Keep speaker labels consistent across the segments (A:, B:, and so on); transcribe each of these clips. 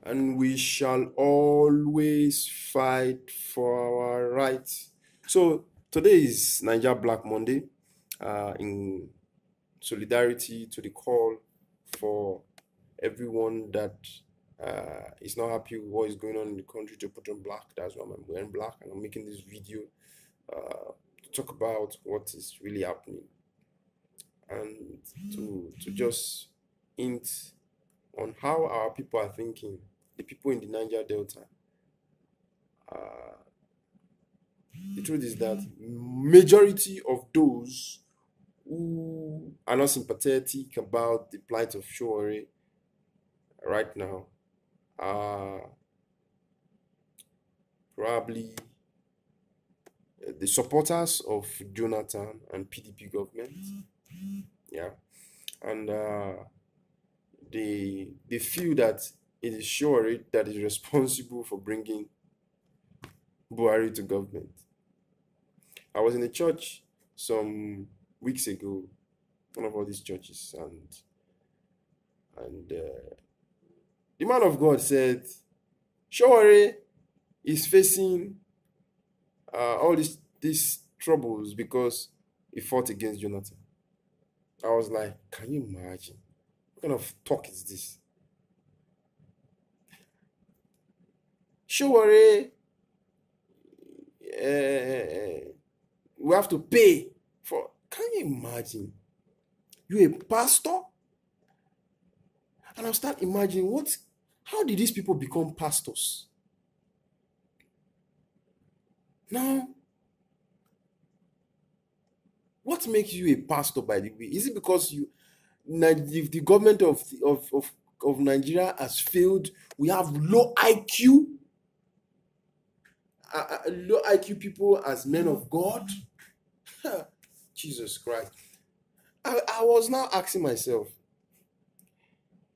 A: and we shall always fight for our rights. So today is Naija Black Monday, in solidarity to the call for everyone that is not happy with what is going on in the country to put on black. That's why I'm wearing black, and I'm making this video to talk about what is really happening and to just hint on how our people are thinking, the people in the Niger Delta. Uh, the truth is that majority of those who are not sympathetic about the plight of Shore right now are probably the supporters of Jonathan and PDP government. Yeah, and they feel that it is Shore that is responsible for bringing Buhari to government. I was in a church some weeks ago, one of all these churches, and the man of God said, Shore is facing all these troubles because he fought against Jonathan. I was like, can you imagine? What kind of talk is this? Shore, we have to pay for. Can you imagine? You a pastor? And I'll start imagining how did these people become pastors? Now, what makes you a pastor, by the way? Is it because the government of Nigeria has failed? We have low IQ, low IQ people as men of God? Jesus Christ. I was now asking myself,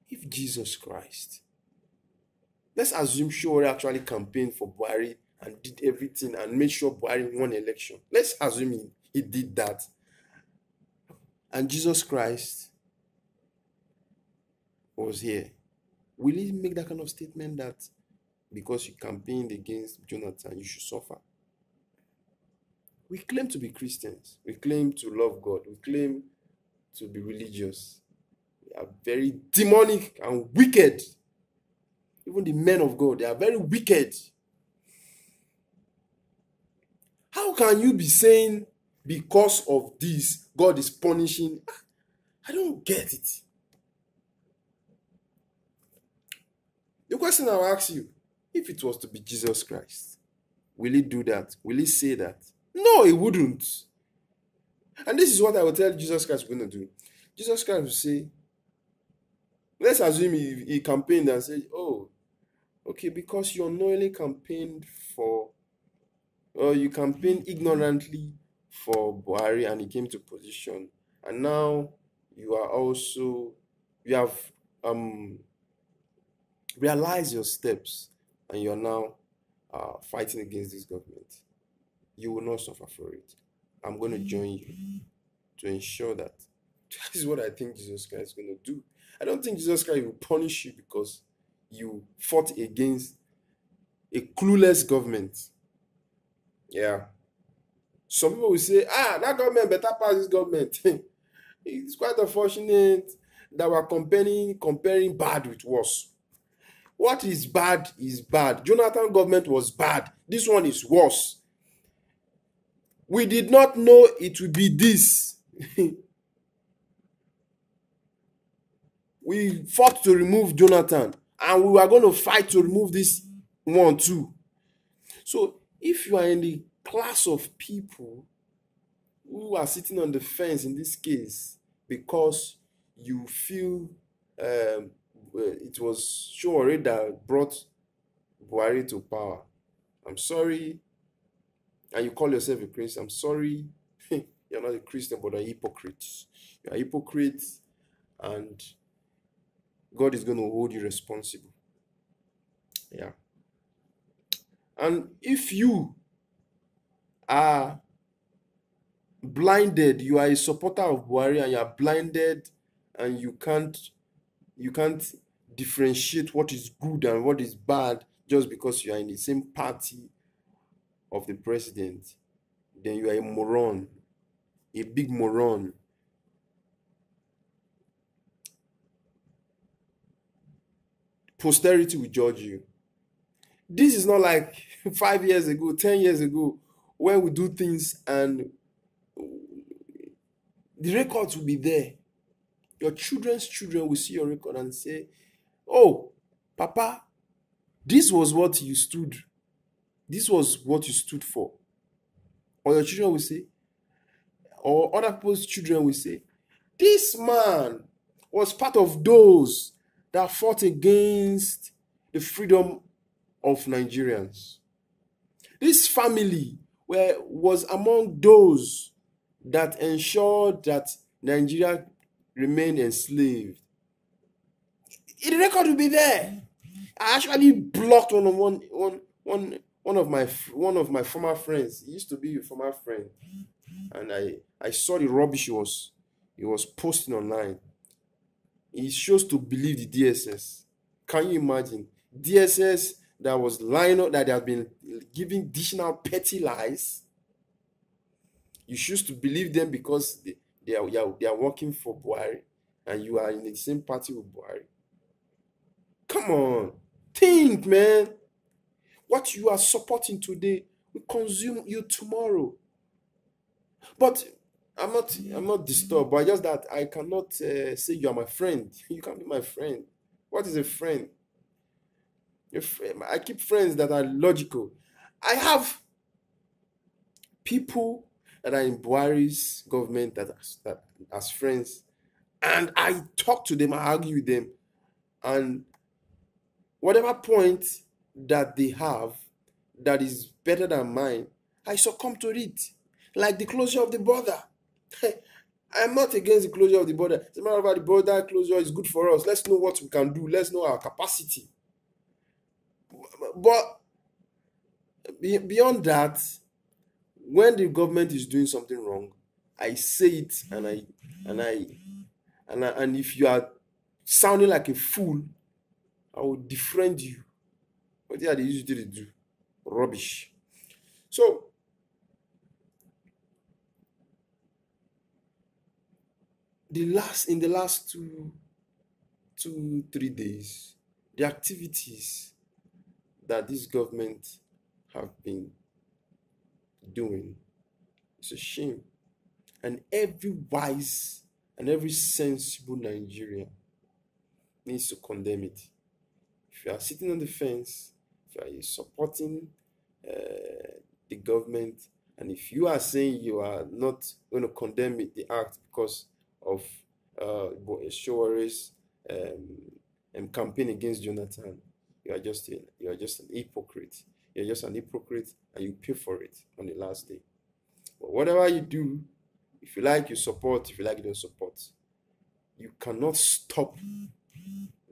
A: if Jesus Christ, let's assume Shore actually campaigned for Buhari and did everything and made sure Buhari won election. Let's assume he did that. And Jesus Christ was here. Will he make that kind of statement that because you campaigned against Jonathan, you should suffer? We claim to be Christians. We claim to love God. We claim to be religious. We are very demonic and wicked. Even the men of God, they are very wicked. How can you be saying because of this, God is punishing? I don't get it. The question I'll ask you, if it was to be Jesus Christ, will he do that? Will he say that? No, he wouldn't. And this is what I will tell Jesus Christ we're going to do. Jesus Christ will say, let's assume he campaigned and said, oh, okay, because you unknowingly campaigned for, or you campaigned ignorantly for Buhari and he came to position, and now you have realized your steps and you are now fighting against this government. You will not suffer for it. I'm going to join you to ensure that. This is what I think Jesus Christ is going to do. I don't think Jesus Christ will punish you because you fought against a clueless government. Yeah. Some people will say, that government better pass this government. It's quite unfortunate that we're comparing bad with worse. What is bad is bad. Jonathan government was bad. This one is worse. We did not know it would be this. We fought to remove Jonathan, and we were going to fight to remove this one too. So if you are in the class of people who are sitting on the fence in this case because you feel it was Shore that brought Buhari to power, I'm sorry, and you call yourself a Christian, I'm sorry, you're not a Christian, but a hypocrite. You're a hypocrite, and God is going to hold you responsible. Yeah. And if you are blinded, you are a supporter of Buhari and you are blinded and you can't differentiate what is good and what is bad just because you are in the same party of the president, then you are a moron, a big moron. Posterity will judge you. This is not like 5 years ago, 10 years ago, when we do things and the records will be there. Your children's children will see your record and say, oh, Papa, this was what you stood, this was what you stood for. Or your children will say, or other people's children will say, this man was part of those that fought against the freedom of Nigerians. This family was among those that ensured that Nigeria remained enslaved. The record will be there. I actually blocked one of my former friends. He used to be a former friend, and I saw the rubbish he was posting online. He chose to believe the DSS. Can you imagine? DSS that was lying up, that they have been giving additional petty lies. You choose to believe them because they are working for Buhari, and you are in the same party with Buhari. Come on, think, man. What you are supporting today will consume you tomorrow. But I'm not disturbed by just that I cannot say you are my friend. You can't be my friend. What is a friend? I keep friends that are logical. I have people that are in Buhari's government that as friends, and I talk to them, I argue with them, and whatever point that they have that is better than mine, I succumb to it. Like the closure of the border. I'm not against the closure of the border. As a matter of fact, the border closure is good for us. Let's know what we can do. Let's know our capacity. But beyond that, when the government is doing something wrong, I say it, and if you are sounding like a fool, I will defriend you. What are they usually do? Rubbish. So in the last 3 days, the activities that this government have been doing, it's a shame. And every wise and every sensible Nigerian needs to condemn it. If you are sitting on the fence, if you are supporting the government, and if you are saying you are not going to condemn the act because of Showare's campaign against Jonathan, you are just an hypocrite. You're just an hypocrite, and you pay for it on the last day. But whatever you do, if you like, you support. If you like, you don't support. You cannot stop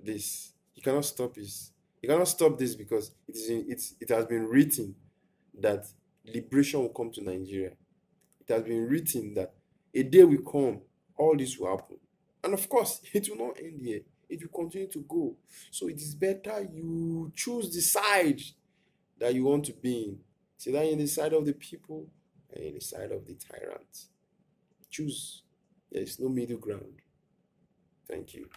A: this. You cannot stop this. You cannot stop this because it has been written that liberation will come to Nigeria. It has been written that a day will come, all this will happen. And of course, it will not end here. It will continue to go. So it is better you choose the side that you want to be in. So that in the side of the people and in the side of the tyrant. Choose. There is no middle ground. Thank you.